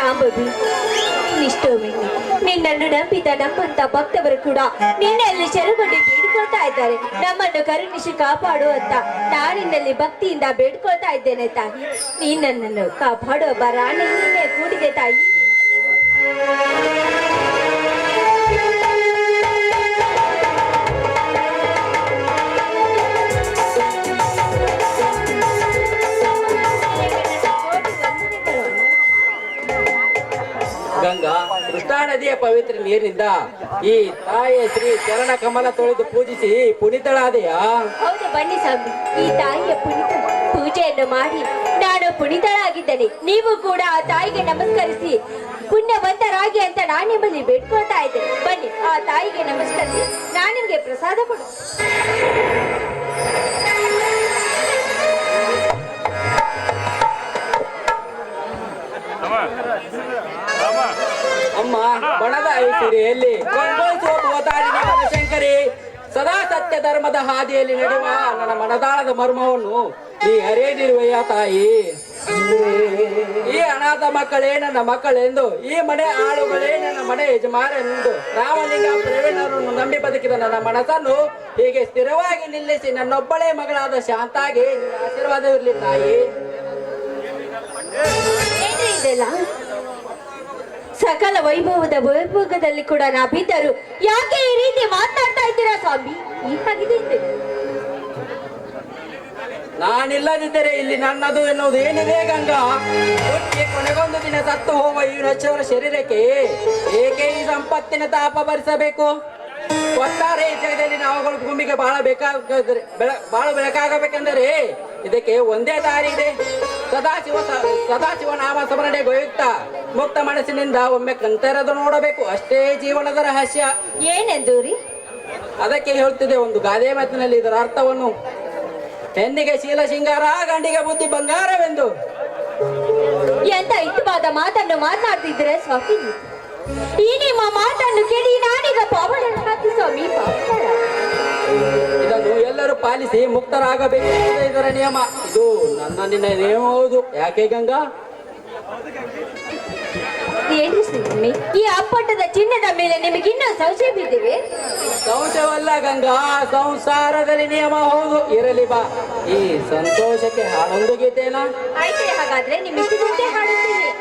ಶಾಂಭವಿ, ನಿಷ್ಠೋಮಿ, ನಿನ್ನನ್ನು ನಂಬಿದ ನಮ್ಮಂತ ಭಕ್ತವರು ಕೂಡ ನಿನ್ನಲ್ಲಿ ಶರಣುಗೊಂಡು ಬೇಡಿಕೊಳ್ತಾ ಇದ್ದಾರೆ. ನಮ್ಮನ್ನು ಕರುಣಿಸಿ ಕಾಪಾಡು ಅಂತ ನಾನಿನ್ನಲ್ಲಿ ಭಕ್ತಿಯಿಂದ ಬೇಡ್ಕೊಳ್ತಾ ಇದ್ದೇನೆ ತಾಯಿ. ನೀ ನನ್ನನ್ನು ಕಾಪಾಡುವ ರಾಣಿ ನೀನೇ ಕೂಡಿದೆ ತಾಯಿ. ಗಂಗಾ, ಕೃಷ್ಣಾ ನದಿಯ ಪವಿತ್ರ ನೀರಿನಿಂದ ಈ ತಾಯಿಯ ಶ್ರೀ ಚರಣ ಕಮಲ ತೊಳೆದು ಪೂಜಿಸಿ ಪುನೀತಳಾದೆಯಾ? ಹೌದು ಬನ್ನಿ ಸ್ವಾಮಿ, ಈ ತಾಯಿಯ ಪುನೀತ ಪೂಜೆಯನ್ನು ಮಾಡಿ ನಾನು ಪುನೀತಳಾಗಿದ್ದೇನೆ. ನೀವು ಕೂಡ ಆ ತಾಯಿಗೆ ನಮಸ್ಕರಿಸಿ ಪುಣ್ಯವಂತರಾಗಿ ಅಂತ ನಾನು ನಿಮ್ಮಲ್ಲಿ ಬೇಡ್ಕೊಳ್ತಾ ಇದ್ದೇನೆ. ಬನ್ನಿ, ಆ ತಾಯಿಗೆ ನಮಸ್ಕರಿಸಿ ನಾನು ನಿಮ್ಗೆ ಪ್ರಸಾದ ಕೊಡು. ಅಮ್ಮ, ಬಣದ ಐಸಿರಿಯಲ್ಲಿ ಶಂಕರಿ ಸದಾ ಸತ್ಯ ಧರ್ಮದ ಹಾದಿಯಲ್ಲಿ ನಡೆಯುವ ನನ್ನ ಮನದಾಳದ ಮರ್ಮವನ್ನು ನೀ ಅರಿಯದಿರುವೆಯ ತಾಯಿ. ಈ ಅನಾಥ ಮಕ್ಕಳೇ ನನ್ನ ಮಕ್ಕಳೆಂದು, ಈ ಮನೆ ಆಳುಗಳೇ ನನ್ನ ಮನೆ ಯಜಮಾನೆಂದು ರಾಮಲಿಂಗ ಪ್ರವೀಣರನ್ನು ನಂಬಿ ಬದುಕಿದ ನನ್ನ ಮನಸ್ಸನ್ನು ಹೀಗೆ ಸ್ಥಿರವಾಗಿ ನಿಲ್ಲಿಸಿ ನನ್ನೊಬ್ಬಳೇ ಮಗಳಾದ ಶಾಂತಾಗಿ ಆಶೀರ್ವಾದವಿರಲಿ ತಾಯಿ. ಇದೆಲ್ಲ ಸಕಲ ವೈಭವದಲ್ಲಿ ಕೂಡ ನಾ ಬಿದ್ದರು. ಯಾಕೆ ಈ ರೀತಿ ಮಾತನಾಡ್ತಾ ಇದ್ದೀರಾ ಸ್ವಾಮಿ? ಹೀಗಾಗಿದೆ. ನಾನಿಲ್ಲದಿದ್ದರೆ ಇಲ್ಲಿ ನನ್ನದು ಎನ್ನುವುದು ಏನಿದೆ ಗಂಗಾ? ಕೊನೆಗೊಂದು ದಿನ ಸತ್ತು ಹೋಗುವ ಈ ನಚ್ಚವರ ಶರೀರಕ್ಕೆ ಏಕೆ ಈ ಸಂಪತ್ತಿನ ತಾಪ ಭರಿಸಬೇಕು? ಒಟ್ಟಾರೆ ಈ ಜಗದಲ್ಲಿ ನಾವುಗಳು ಭೂಮಿಗೆ ಬಹಳ ಬೆಳಕಾಗಬೇಕೆಂದರೆ ಇದಕ್ಕೆ ಒಂದೇ ದಾರಿ ಇದೆ. ಸದಾಶಿವ ನಾಮ ಸ್ಮರಣೆ ಗೊಯುಕ್ತ ಮುಕ್ತ ಮನಸ್ಸಿನಿಂದ ಒಮ್ಮೆ ಕಂತೆರೆದು ನೋಡಬೇಕು. ಅಷ್ಟೇ ಜೀವನದ ರಹಸ್ಯ. ಏನೆಂದು ರೀ? ಅದಕ್ಕೆ ಹೇಳ್ತಿದೆ ಒಂದು ಗಾದೆ ಮಾತಿನಲ್ಲಿ ಇದರ ಅರ್ಥವನ್ನು. ಹೆಣ್ಣಿಗೆ ಶೀಲ ಶೃಂಗಾರ, ಗಂಡಿಗೆ ಬುದ್ಧಿ ಬಂಗಾರವೆಂದು. ಎಂತ ಹಿತವಾದ ಮಾತನ್ನು ಮಾತನಾಡ್ತಿದ್ರೆ ಸ್ವಾಮಿ. ಈ ನಿಮ್ಮ ಮಾತನ್ನು ಕೇಳಿ ನಾನೀಗ ಪಾವನ ಸ್ವಾಮಿ. ಇದನ್ನು ಎಲ್ಲರೂ ಪಾಲಿಸಿ ಮುಕ್ತರಾಗಬೇಕು ಇದರ ನಿಯಮ. ಇದು ನನ್ನ ನಿನ್ನ ನಿಯಮ. ಹೌದು. ಯಾಕೆ ಗಂಗಾ? ಏನ್ರಿ ಸ್ವಾಮಿ, ಈ ಅಪ್ಪಟ್ಟದ ಚಿನ್ನದ ಮೇಲೆ ನಿಮಗೆ ಇನ್ನೂ ಸಂಶಯ ಬಿದ್ದಿವೆ? ಸಂಶಯವಲ್ಲ ಗಂಗಾ, ಸಂಸಾರದಲ್ಲಿ ನಿಯಮ. ಹೌದು, ಇರಲಿ ಬಾ. ಈ ಸಂತೋಷಕ್ಕೆ ಹಾಡೊಂದು ಗೀತೆನಾ? ಆಯ್ತು, ಹಾಗಾದ್ರೆ ನಿಮ್ಮ ಇಷ್ಟದಂತೆ ಹಾಡುತ್ತೀನಿ.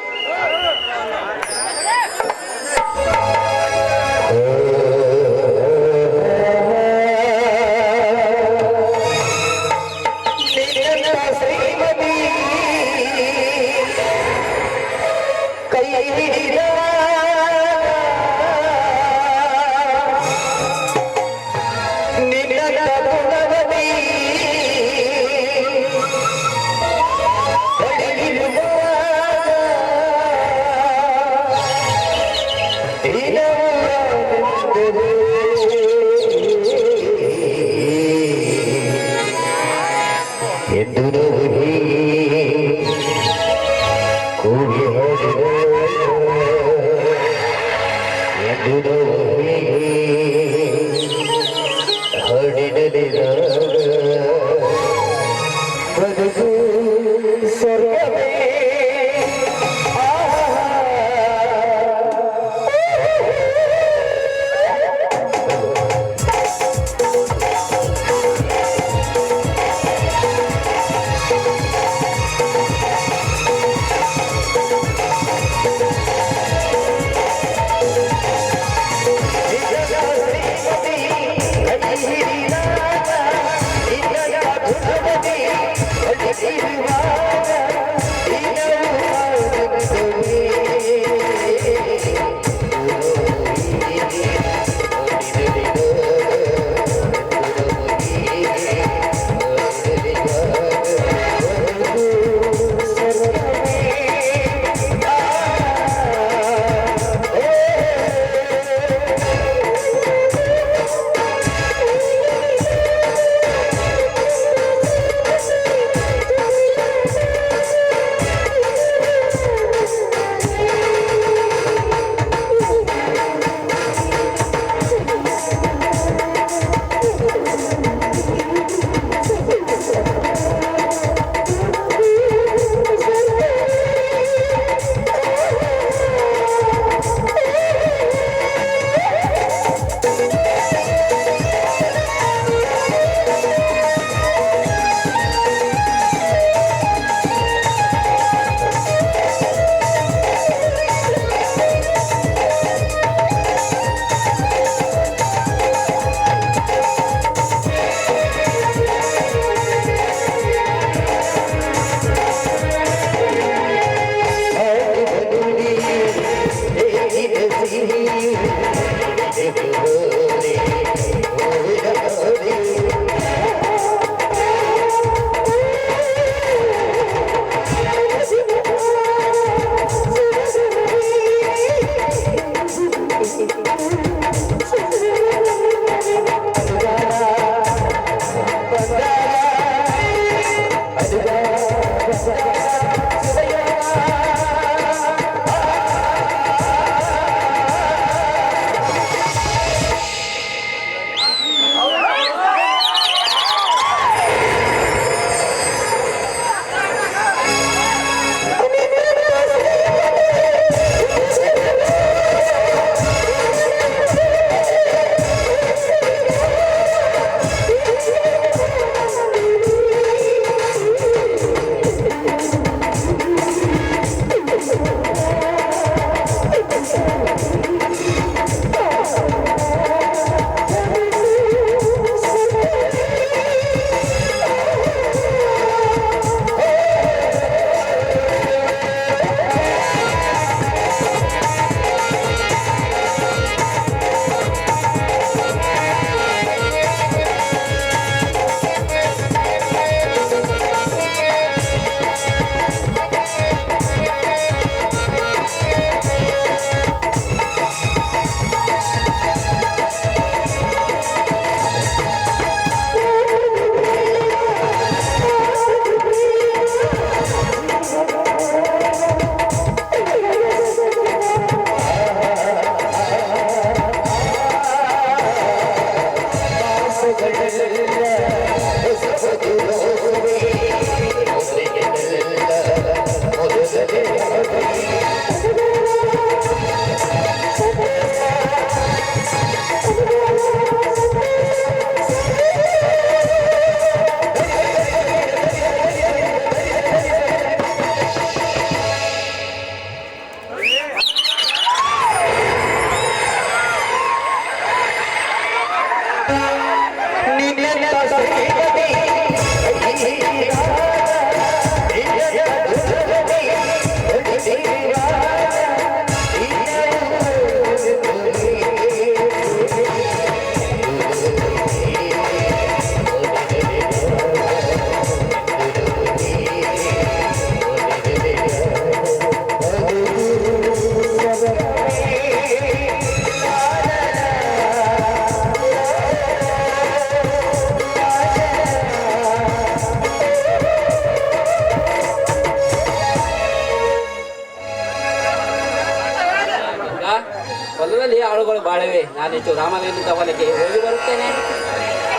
ಹೊಲದಲ್ಲಿ ಆಳುಗಳು ಬಾಳವೆ. ನಾನಿಷ್ಟು ರಾಮಲಿಂಗದ ಹೊಲಕ್ಕೆ ಹೋಗಿ ಬರುತ್ತೇನೆ.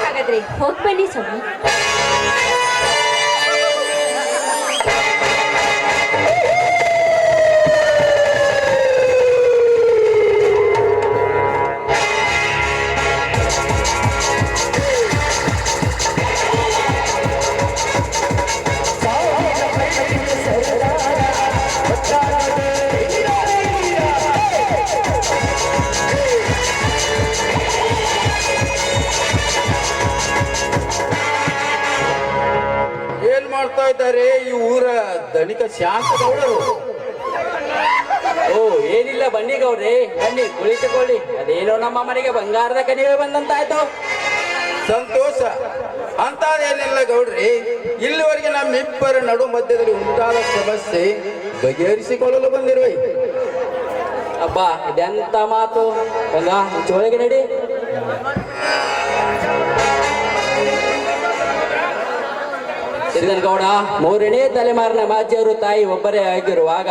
ಹಾಗಾದ್ರೆ ಹೋಗಿ ಬನ್ನಿ ಸ್ವಾಮಿ. ಮಾಡ್ತಾ ಇದ್ದಾರೆ ಈ ಊರ ಧನಿಕ ಶಾಂತ ಗೌಡರು. ಓ ಏನಿಲ್ಲ ಬನ್ನಿ ಗೌಡ್ರಿ, ಬನ್ನಿ ಕುಳಿತುಕೊಳ್ಳಿ. ಅದೇನೋ ನಮ್ಮ ಮನೆಗೆ ಬಂಗಾರದ ಕನಿವೆ ಬಂದಂತಾಯ್ತು. ಸಂತೋಷ. ಅಂತದೇನಿಲ್ಲ ಗೌಡ್ರಿ, ಇಲ್ಲಿವರೆಗೆ ನಮ್ಮಿಬ್ಬರ ನಡು ಮಧ್ಯದಲ್ಲಿ ಉಂಟಾದ ಸಮಸ್ಯೆ ಬಗೆಹರಿಸಿಕೊಳ್ಳಲು ಬಂದಿರುವೆ. ಅಬ್ಬಾ ಇದೆಂತ ಮಾತು. ಗಂಗಾ ಒಳಗೆ ನಡಿ. ಸಿದ್ದನಗೌಡ, ಮೂರನೇ ತಲೆಮಾರಿನ ಮಾಜಿಯವರು ತಾಯಿ ಒಬ್ಬರೇ ಆಗಿರುವಾಗ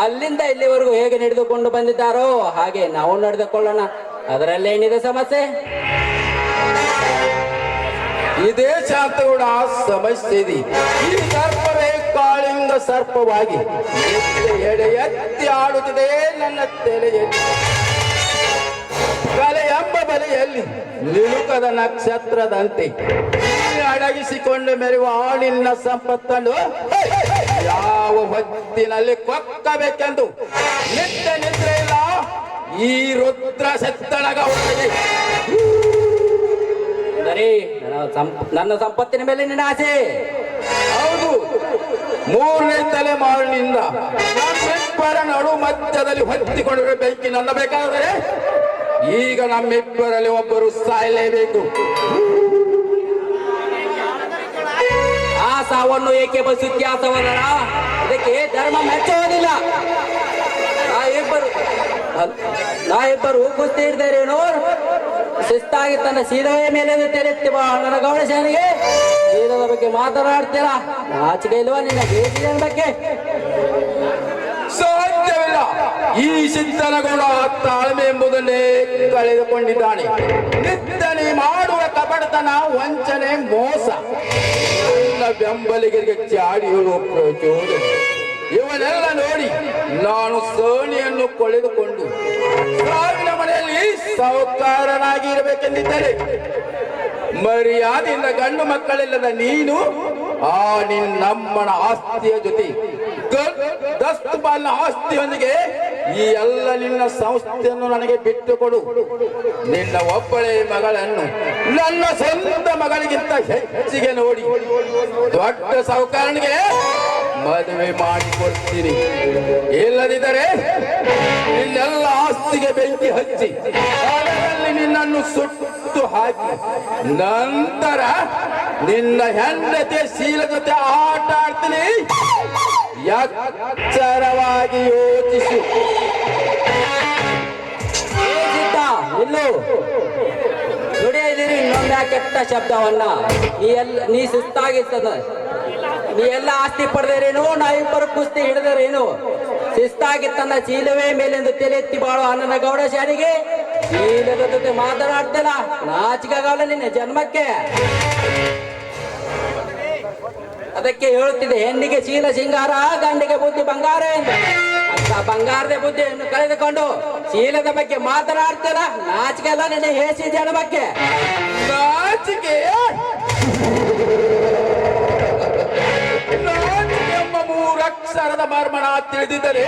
ಅಲ್ಲಿಂದ ಇಲ್ಲಿವರೆಗೂ ಹೇಗೆ ನಡೆದುಕೊಂಡು ಬಂದಿದ್ದಾರೋ ಹಾಗೆ ನಾವು ನಡೆದುಕೊಳ್ಳೋಣ. ಅದರಲ್ಲೇನಿದೆ ಸಮಸ್ಯೆ? ಇದೇ ಶಾಂತಗೌಡ ಸಮಸ್ಯೆ ಇದೆ. ಈ ಸರ್ಪವೇ ಕಾಳಿಂಗ ಸರ್ಪವಾಗಿ ಎಡೆ ಎತ್ತಿ ಆಡುತ್ತಿದೆ ನನ್ನ ತಲೆಯಲ್ಲಿ. ಕಲೆ ಎಂಬ ಬಲೆಯಲ್ಲಿ ನಿಲುಕದ ನಕ್ಷತ್ರದಂತೆ ಅಡಗಿಸಿಕೊಂಡು ಮೆರೆಯುವ ಆಳಿನ ಸಂಪತ್ತನ್ನು ಯಾವ ಹೊತ್ತಿನಲ್ಲಿ ಕೊಕ್ಕಬೇಕೆಂದು ನಿತ್ಯ ನಿದ್ರೆ ಇಲ್ಲ ಈ ರುದ್ರ ಸತ್ತಳಗೌಡರಿಗೆ. ನನ್ನ ಸಂಪತ್ತಿನ ಮೇಲೆ ನಿನ್ನ ಆಸೆ? ಹೌದು. ಮೂರನೇ ತಲೆಮಾರಿನಿಂದ ನಮ್ಮಿಬ್ಬರ ನಡು ಮಧ್ಯದಲ್ಲಿ ಹೊತ್ತಿಕೊಂಡಿರುವ ಬೆಂಕಿ ನನ್ನ ಬೇಕಾದರೆ ಈಗ ನಮ್ಮಿಬ್ಬರಲ್ಲಿ ಒಬ್ಬರು ಸಾಯಲೇಬೇಕು. ಆ ಸಾವನ್ನು ಏಕೆ ಬಸುತ್ತೀಯ ಸಹೋದರ? ಇದಕ್ಕೆ ಧರ್ಮ ಮೆಚ್ಚುವುದಿಲ್ಲ. ನಾವಿಬ್ಬರು ಕುಸ್ತಿ ಹಿಡಿದರೇನು? ಶಿಸ್ತಾಗಿ ತನ್ನ ಸೀದವೇ ಮೇಲೆ ತೆರೆಯುತ್ತಿ ಬಾ ನನ್ನ ಗೌಡಶನಿಗೆ. ಸೀದದ ಬಗ್ಗೆ ಮಾತನಾಡ್ತೀರ? ನಾಚಿಕೆ ಇಲ್ವಾ ನಿನ್ನ ಬೇಸಿನ ಬಗ್ಗೆ? ಸಾಧ್ಯವಿಲ್ಲ. ಈ ಸಿದ್ದನಗೌಡ ತಾಳ್ಮೆ ಎಂಬುದನ್ನೇ ಕಳೆದುಕೊಂಡಿದ್ದಾನೆ. ನಿದ್ದನೆ ಮಾಡುವ ಕಪಟತನ, ವಂಚನೆ, ಮೋಸ, ನನ್ನ ಬೆಂಬಲಿಗರಿಗೆ ಚಾಡಿ ಹೇಳುವ ಪ್ರಚೋದನೆ, ಇವನ್ನೆಲ್ಲ ನೋಡಿ ನಾನು ಸೋಣಿಯನ್ನು ಕೊಳೆದುಕೊಂಡು ಸಾವಿನ ಮನೆಯಲ್ಲಿ ಸಾಹುಕಾರನಾಗಿ ಇರಬೇಕೆಂದಿದ್ದರೆ, ಮರ್ಯಾದೆಯಿಂದ ಗಂಡು ಮಕ್ಕಳಿಲ್ಲದ ನೀನು ಆ ನಿನ್ನಮ್ಮನ ಆಸ್ತಿಯ ಜೊತೆ ದಸ್ತುಪಾಲಿನ ಆಸ್ತಿಯೊಂದಿಗೆ ಈ ಎಲ್ಲ ನಿನ್ನ ಸಂಸ್ಥೆಯನ್ನು ನನಗೆ ಬಿಟ್ಟುಕೊಡು. ನಿನ್ನ ಒಬ್ಬಳೇ ಮಗಳನ್ನು ನನ್ನ ಸ್ವಂತ ಮಗಳಿಗಿಂತ ಹೆಚ್ಚಿಗೆ ನೋಡಿ ದೊಡ್ಡ ಸಾಹುಕಾರನಿಗೆ ಮದುವೆ ಮಾಡಿಕೊಡ್ತೀನಿ. ಇಲ್ಲದಿದ್ದರೆ ನಿನ್ನೆಲ್ಲ ಆಸ್ತಿಗೆ ಬೆಂಕಿ ಹಚ್ಚಿ ಅದರಲ್ಲಿ ನಿನ್ನನ್ನು ಸುಟ್ಟು ಹಾಕಿ ನಂತರ ನಿನ್ನ ಹೆಂಡತಿಯ ಶೀಲ ಜೊತೆ ಆಟ ಆಡ್ತೀನಿ. ಎಚ್ಚರವಾಗಿ ಯೋಚಿಸು. ಇಲ್ಲೂ ನುಡಿಯಿದ್ದೀರಿ ಇನ್ನೊಂದ ಕೆಟ್ಟ ಶಬ್ದವನ್ನ. ನೀ ಶಿಸ್ತಾಗಿರ್ತದ. ನೀ ಎಲ್ಲ ಆಸ್ತಿ ಪಡೆದರೇನು, ನಾವಿಬ್ಬರು ಕುಸ್ತಿ ಹಿಡಿದರೇನು? ಶಿಸ್ತಾಗಿ ತನ್ನ ಚೀಲವೇ ಮೇಲೆಂದು ತಲೆತ್ತಿ ಬಾಳೋ ನನ್ನ ಗೌಡ ಶಾರಿಗೆ ಚೀಲದ ಜೊತೆ ಮಾತನಾಡ್ತಿಲ್ಲ. ನಾಚಿಕೆಗಾಲ ನಿನ್ನ ಜನ್ಮಕ್ಕೆ. ಅದಕ್ಕೆ ಹೇಳುತ್ತಿದೆ, ಹೆಣ್ಣಿಗೆ ಚೀಲ ಸಿಂಗಾರ, ಗಂಡಿಗೆ ಬುದ್ಧಿ ಬಂಗಾರ ಎಂದು. ಅಂತ ಬಂಗಾರದ ಬುದ್ಧಿಯನ್ನು ಕಳೆದುಕೊಂಡು ಚೀಲದ ಬಗ್ಗೆ ಮಾತನಾಡ್ತಿಲ್ಲ. ನಾಚಿಕೆಲ್ಲ ನಿನ್ನ ಹೇಸಿ ಜನ್ಮಕ್ಕೆ. ನಾಚಿಕೆ ಎಂಬ ಮೂರಕ್ಷರದ ಮರ್ಮಣ ತಿಳಿದಿದ್ದರೆ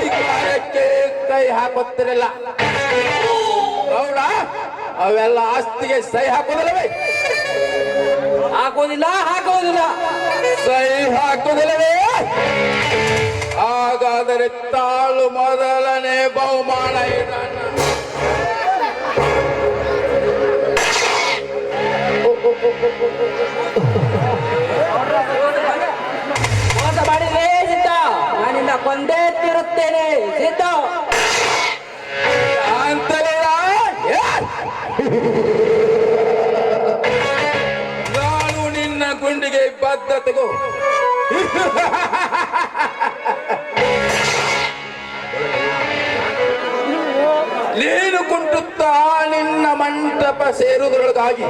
ಈ ಕಾರ್ಯಕ್ಕೆ ಕೈ ಹಾಕುತ್ತಿರಲಿಲ್ಲ. ಗೌಡ, ಅವೆಲ್ಲ ಆಸ್ತಿಗೆ ಸಹಿ ಹಾಕುವುದಿಲ್ಲವೇ? ಹಾಕುವುದಿಲ್ಲ. ಸಹಿ ಹಾಕುವುದಿಲ್ಲವೇ? ಹಾಗಾದರೆ ತಾಳು, ಮೊದಲನೇ ಬಹುಮಾನ ಮೋಸ ಮಾಡಿದ್ರೆ ಸಿದ್ಧ, ನಾನಿನ್ನ ಕೊಂದೇ ತಿರುತ್ತೇನೆ ಸಿದ್ಧ. ನಾನು ನಿನ್ನ ಗುಂಡಿಗೆ ಬದ್ಧತೆಗೂ ನೀನು ಕುಂಟುತ್ತಾ ನಿನ್ನ ಮಂಟಪ ಸೇರುವುದರೊಳಗಾಗಿ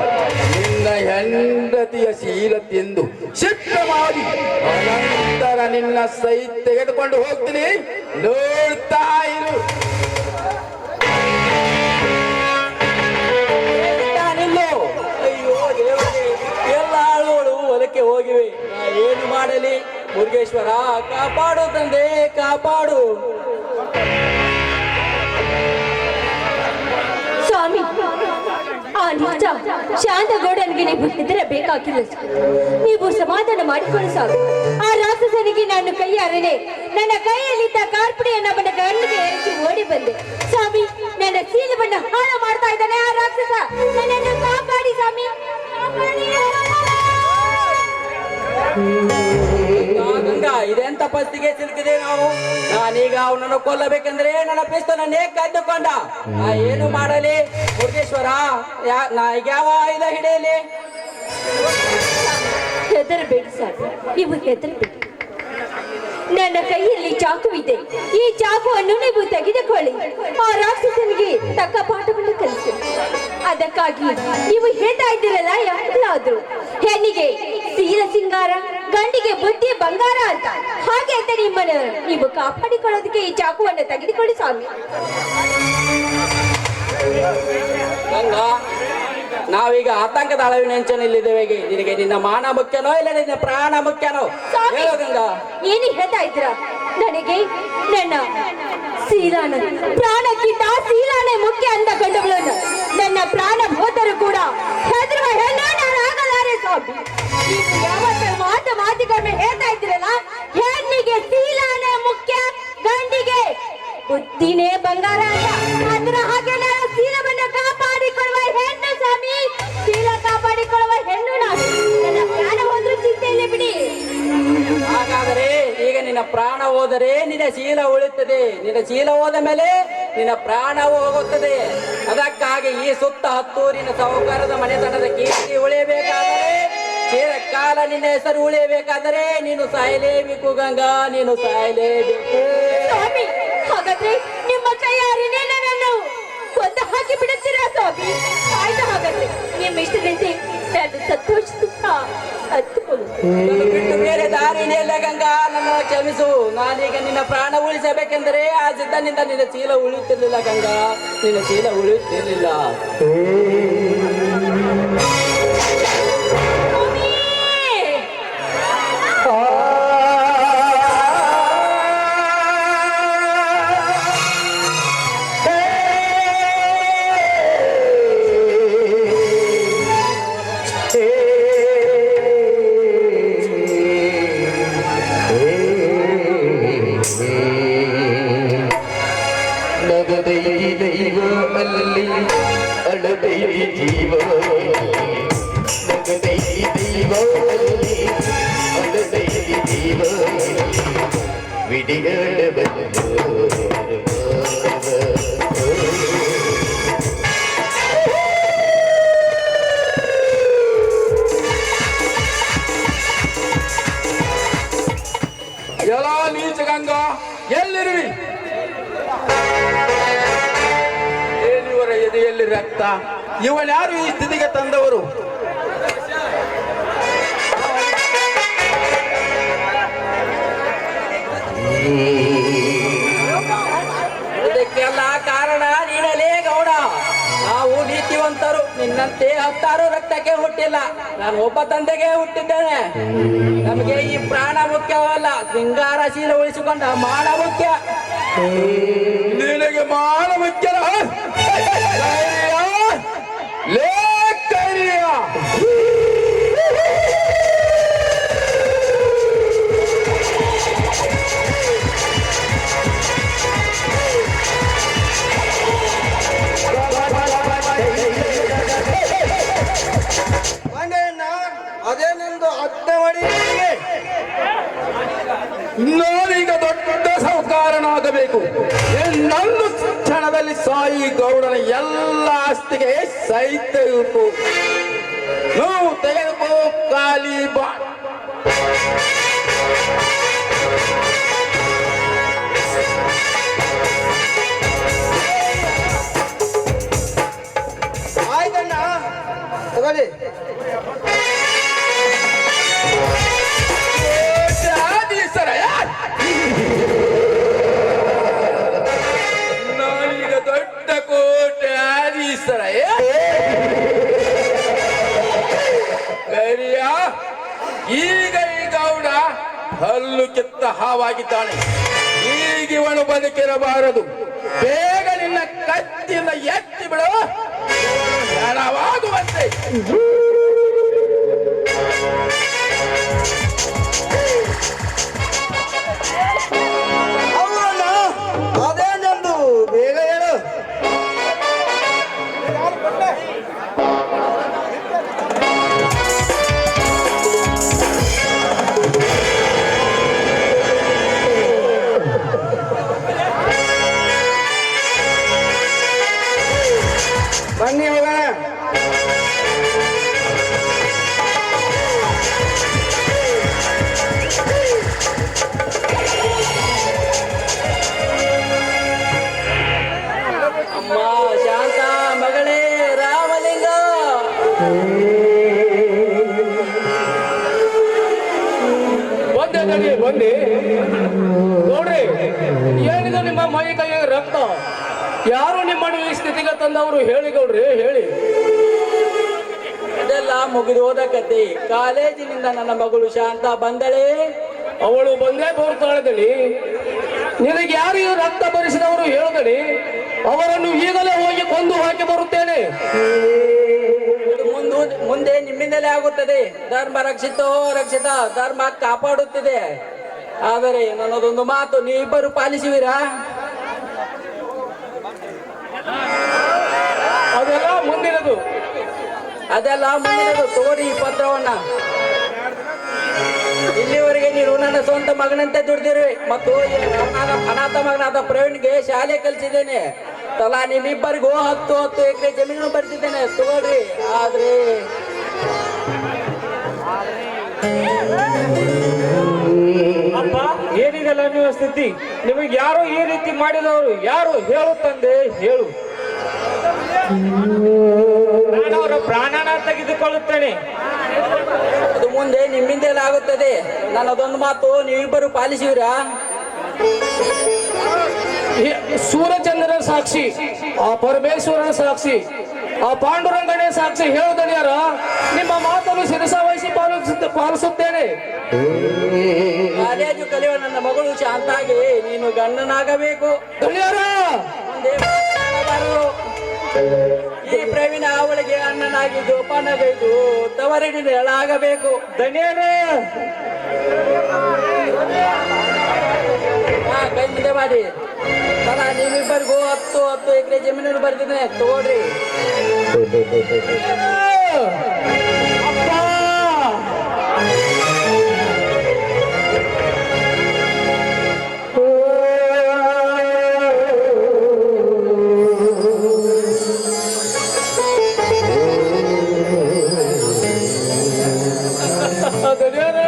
ನಿನ್ನ ಹೆಂಡತಿಯ ಶೀಲತೆಂದು ಸಿಟ್ಟ ಮಾಡಿ ಅನಂತರ ನಿನ್ನ ಸೈ ತೆಗೆದುಕೊಂಡು ಹೋಗ್ತೀನಿ. ನೋಡ್ತಾ ಇರು. ಅಯ್ಯೋ ದೇವರೇ, ಎಲ್ಲ ಆಳುಗಳು ಹೊಲಕ್ಕೆ ಹೋಗಿವೆ. ನಾ ಏನು ಮಾಡಲಿ? ಮುರುಗೇಶ್ವರ ಕಾಪಾಡು ತಂದೆ, ಕಾಪಾಡು. ಸ್ವಾಮಿ, ಆ ನಿಜ ಶಾಂತಗೌಡನಿಗೆ ನೀವು ಹೆದರಬೇಕಾಗಿಲ್ಲ. ನೀವು ಸಮಾಧಾನ ಮಾಡಿಕೊಳ್ಳಿ ಸಾಕು. ಆ ರಾಕ್ಷಸನಿಗೆ ನಾನು ಕೈಯಾರನೆ ನನ್ನ ಕೈಯಲ್ಲಿದ್ದ ಕಾರ್ಪುಡಿಯನ್ನು ಅವನ ಕಣ್ಣಿಗೆ ಎರಚಿ ಓಡಿ ಬಂದೆ. ಸ್ವಾಮಿ, ನನ್ನ ಚೀಲವನ್ನು ಹಾಳು ಮಾಡ್ತಾ ಇದ್ದಾನೆ ಆ ರಾಕ್ಷಸ. ನನ್ನನ್ನು ಕಾಪಾಡಿ ಸ್ವಾಮಿ, ಗಂಗಾ, ಇದೆಂತ ಪಸ್ತಿಗೆ ಸಿಲುಕಿದೆ ನಾವು. ನಾನೀಗ ಅವನನ್ನು ಕೊಲ್ಲಬೇಕೆಂದ್ರೆ ನನ್ನ ಪಿಸ್ತೂಲನ್ನೇ ಕದ್ದುಕೊಂಡ. ನಾ ಏನು ಮಾಡಲಿ ಮುರುಗೇಶ್ವರ? ನಾ ಯಾವ ಆಯುಧ ಹಿಡಿಯಲಿ? ಹೆದರಬೇಡಿ ಸರ್, ನೀವು ಹೆದರಬೇಡಿ. ನನ್ನ ಕೈಯಲ್ಲಿ ಚಾಕು ಇದೆ. ಈ ಚಾಕುವನ್ನು ನೀವು ತೆಗೆದುಕೊಳ್ಳಿ. ಆ ರಾಕ್ಷಸನಿಗೆ ತಕ್ಕ ಪಾಠವನ್ನು ಕಲಿಸಿ. ಅದಕ್ಕಾಗಿ ನೀವು ಹೇಳ್ತಾ ಇದ್ದೀರಲ್ಲ, ಯಾರಾದ್ರೂ ಹೆಣ್ಣಿಗೆ ಸೀಲ ಸಿಂಗಾರ, ಗಂಡಿಗೆ ಬುದ್ಧಿ ಬಂಗಾರ ಅಂತ. ಹಾಗೆ ಅಂತ ನಿಮ್ಮನ್ನು ನೀವು ಕಾಪಾಡಿಕೊಳ್ಳೋದಕ್ಕೆ ಈ ಚಾಕುವನ್ನು ತೆಗೆದುಕೊಳ್ಳಿ ಸ್ವಾಮಿ. ಗಂಗಾ, ನಾವೀಗ ಆತಂಕದ ಅಳವಿನಂಚಿನಲ್ಲಿದ್ದೇವೆ. ನಿನಗೆ ನಿನ್ನ ಮಾನ ಮುಖ್ಯನೋ ಇಲ್ಲ ನಿನ್ನ ಪ್ರಾಣ ಮುಖ್ಯನೋ? ಹೇಳೋ ಗಂಗಾ. ಏನು ಹೇಳ್ತಾ ಇದ್ದೀರಾ? ನನಗೆ ನನ್ನ ಶೀಲಾನ ಪ್ರಾಣಕ್ಕಿಂತ ಶೀಲಾನೇ ಮುಖ್ಯ ಅಂತ ಕಂಡುಗಳನ್ನು ನನ್ನ ಪ್ರಾಣ ಹೋದರೂ ಕೂಡ ಹೆದರುವ ಹೆಣ್ಣು ನಾನು ಆಗಲಾರೆ ಸ್ವಾಮಿ. ನೀವು ಯಾವತ್ತೂ ಮಾತಿಗೊಮ್ಮೆ ಹೇಳ್ತಾ ಇದ್ದೀರಲ್ಲ, ಹೆಣ್ಣಿಗೆ ಶೀಲಾನೇ ಮುಖ್ಯ, ಗಂಡಿಗೆ ಬುದ್ಧಿನೇ ಬಂಗಾರ ಅಂತ. ಅದರ ಹಾಗೆ ಹೋದರೆ ನಿನ್ನ ಶೀಲ ಉಳಿಯುತ್ತದೆ, ನಿನ್ನ ಶೀಲ ಹೋದ ಮೇಲೆ ನಿನ್ನ ಪ್ರಾಣವು ಹೋಗುತ್ತದೆ. ಅದಕ್ಕಾಗಿ ಈ ಸುತ್ತ ಹತ್ತೂರಿನ ಸಾಹುಕಾರದ ಮನೆತನದ ಕೀರ್ತಿ ಉಳಿಯಬೇಕಾದರೆ, ಚಿರಕಾಲ ನಿನ್ನ ಹೆಸರು ಉಳಿಯಬೇಕಾದರೆ ನೀನು ಸಾಯಲೇಬೇಕು ಗಂಗಾ, ನೀನು ಸಾಯಲೇಬೇಕು. ಸ್ವಾಮಿ, ಹಾಗಾದ್ರೆ ನಿಮ್ಮ ಕೈಯಾರಿನೇ ನನ್ನನ್ನು ಕೊಂದು ಹಾಕಿ ಬಿಡುತ್ತೀರಾ ಸ್ವಾಮಿ? ಆಯ್ತು, ಹಾಗಾದ್ರೆ ನಿಮ್ಮ ಇಷ್ಟದಂತೆ ನಾನು ಸಂತೋಷದಿಂದ ನಾನು ಬಿಟ್ಟು ಬೇರೆ ದಾರಿನೇ ಇಲ್ಲ ಗಂಗಾ, ನನ್ನ ಕ್ಷಮಿಸು. ನಾನೀಗ ನಿನ್ನ ಪ್ರಾಣ ಉಳಿಸಬೇಕೆಂದರೆ ಆ ಸಿದ್ಧನಿಂದ ನಿನ್ನ ಚೀಲ ಉಳಿಯುತ್ತಿರ್ಲಿಲ್ಲ ಗಂಗಾ, ನಿನ್ನ ಚೀಲ ಉಳಿಯುತ್ತಿರ್ಲಿಲ್ಲ. ನಗದೈ ದೈವ ಅಲ್ಲಿ ಅಳದೈ ಜೀವ, ನಗದೈ ದೈವ ಅಲ್ಲಿ ಅಳದೈ ಜೀವ, ವಿಡಿಗಡ ಬಂದು ಎಲ್ಲ ನೀಚ ಗಂಗಾ ಎಲ್ಲಿರುವಿ? ಏನಿವರ ಎದೆಯಲ್ಲಿ ರಕ್ತ? ಇವನ್ಯಾರು ಈ ಸ್ಥಿತಿಗೆ ತಂದವರು? ಇದಕ್ಕೆಲ್ಲ ಕಾರಣ ನೀನಲೇ ಗೌಡ. ನಾವು ನೀತಿವಂತರು, ನಿನ್ನಂತೆ ಹತ್ತಾರು ರಕ್ತಕ್ಕೆ ಹುಟ್ಟಿಲ್ಲ. ನಾನು ಒಬ್ಬ ತಂದೆಗೆ ಹುಟ್ಟಿದ್ದೇನೆ. ನಮಗೆ ಈ ಪ್ರಾಣ ಮುಖ್ಯವಲ್ಲ, ಶೃಂಗಾರ ಶೀಲ ಉಳಿಸಿಕೊಂಡ ಮಾನ ಮುಖ್ಯ. ನಿನಗೆ ಮಾನ ಮುಖ್ಯ? ಲೇ ಕೈರಿಯ, ಅದೇನೆಂದು ಅಡ್ಡ ಮಾಡಿ ನಾನೀಗ ದೊಡ್ಡ ಸಾಹುಕಾರನಾಗಬೇಕು. ನನ್ನ ಕ್ಷಣದಲ್ಲಿ ಸಾಯಿ ಗೌಡನ ಎಲ್ಲ ಆಸ್ತಿಗೆ ಸಹಿತ ನಾವು ತೆಗೆದುಕೋ ಖಾಲಿ ಬಾ. ಆಯ್ತಣ್ಣ ತಗೊಳ್ಳಿ. ನಾನೀಗ ದೊಡ್ಡ ಕೋಟೆ ಆದೀಸರ ಕರಿಯ. ಈಗ ಈ ಗೌಡ ಹಲ್ಲು ಕಿತ್ತ ಹಾವಾಗಿದ್ದಾನೆ. ಈಗ ಇವನು ಬದುಕಿರಬಾರದು. ಬೇಗ ನಿನ್ನ ಕತ್ತಿಯಿಂದ ಎತ್ತಿ ಬಿಡು, ಹಣವಾಗುವಂತೆ. ಅವರಣ್ಣ ಅದೇನೆಂದು ಬೇಗ ಹೇಳು. ಬನ್ನಿ ಹೋಗೋಣ. ಅಮ್ಮ ಶಾಂತ, ಮಗಳೇ ರಾಮಲಿಂಗ. ಬಂದೆ ನನಗೆ ಬಂದೆ ನೋಡ್ರಿ, ಏನಿದೆ ನಿಮ್ಮ ಮೈ ಕೈಯಾಗ ರಕ್ತ? ಯಾರು ನಿಮ್ಮನ್ನು ಈ ಸ್ಥಿತಿಗೆ ತಂದವರು ಹೇಳಿ ಗೌಡ್ರಿ, ಹೇಳಿ. ಇದೆಲ್ಲ ಮುಗಿದು ಹೋದ ಕತೆ. ಕಾಲೇಜಿನಿಂದ ನನ್ನ ಮಗಳು ಶಾಂತ ಬಂದಳೆ. ಅವಳು ಬಂದೇ ಬರ್ತಾಳದಳಿ. ನಿನಗೆ ಯಾರು ಈ ರಕ್ತ ಭರಿಸಿದವರು ಹೇಳದಳಿ, ಅವರನ್ನು ಈಗಲೇ ಹೋಗಿ ಕೊಂದು ಹಾಕಿ ಬರುತ್ತೇನೆ. ಮುಂದೆ ನಿಮ್ಮಿಂದಲೇ ಆಗುತ್ತದೆ. ಧರ್ಮ ರಕ್ಷಿತೋ ರಕ್ಷಿತ, ಧರ್ಮ ಕಾಪಾಡುತ್ತಿದೆ. ಆದರೆ ನನ್ನದೊಂದು ಮಾತು ನೀವಿಬ್ಬರು ಪಾಲಿಸುವಿರಾ? ಅದೆಲ್ಲ ಮುಂದಿನದು. ಅದೆಲ್ಲ ಮುಂದಿನದು. ತೋರಿ ಈ ಪತ್ರವನ್ನ. ಇಲ್ಲಿವರೆಗೆ ನೀನು ನನ್ನ ಸ್ವಂತ ಮಗನಂತೆ ದುಡ್ದಿರುವೆ ಮತ್ತು ಈ ಅನಾಥ ಮಗನಾದ ಪ್ರವೀಣ್ಗೆ ಶಾಲೆ ಕಲಿಸಿದ್ದೇನೆ. ತಲಾ ನಿಮ್ಮಿಬ್ಬರಿಗೂ 10 ಎಕರೆ ಜಮೀನು ಬರ್ತಿದ್ದೇನೆ ತಗೊಳ್ರಿ. ಆದ್ರೆ ಅಪ್ಪ, ಏನಿದೆಲ್ಲ ನೀವು ಸ್ಥಿತಿ? ನಿಮಗೆ ಯಾರು ಈ ರೀತಿ ಮಾಡಿದವರು ಯಾರು? ಹೇಳು ತಂದೆ, ಹೇಳು. ನಾನು ಅವರ ಪ್ರಾಣನ ತೆಗೆದುಕೊಳ್ಳುತ್ತೇನೆ. ಅದು ಮುಂದೆ ನಿಮ್ಮಿಂದಲೇ ಆಗುತ್ತದೆ. ನನ್ನದೊಂದು ಮಾತು ನೀವಿಬ್ಬರು ಪಾಲಿಸುವಿರಾ? ಸೂರ್ಯಚಂದ್ರನ ಸಾಕ್ಷಿ, ಆ ಪರಮೇಶ್ವರನ ಸಾಕ್ಷಿ, ಆ ಪಾಂಡುರಂಗನೇ ಸಾಕ್ಷಿ ಹೇಳುದನಿಯಾರ ನಿಮ್ಮ ಮಾತನ್ನು ಶಿರಸ ವಹಿಸಿ ಪಾಲಿಸುತ್ತೇನೆ. ಕಾಲೇಜು ಕಲಿಯುವ ನನ್ನ ಮಗಳು ಶಾಂತಾಗಿ ನೀನು ಗಂಡನಾಗಬೇಕು. ದಣಿಯರ ಮುಂದೆ ಮಾತನಾಡಬಾರದು. ಈ ಪ್ರವೀಣ ಅವಳಿಗೆ ಅಣ್ಣನಾಗಿ ಜೋಪಾನಬೇಕು, ತವರಿನ ಎಳಾಗಬೇಕು. ದಣಿಯರೇ, ಕೈ ಮುಂದೆ ಮಾಡಿ. ತಲಾ ನಿಮ್ಮಿಬ್ಬರಿಗೂ 10 ಎಕರೆ ಜಮೀನು ಬರ್ತಿದ್ದೇನೆ ತಗೊಳ್ರಿ. ಅಪ್ಪ, ದಣಿಯರ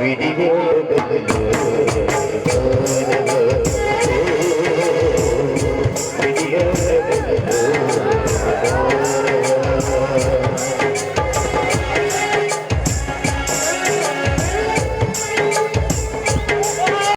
ವಿಧಿವೋ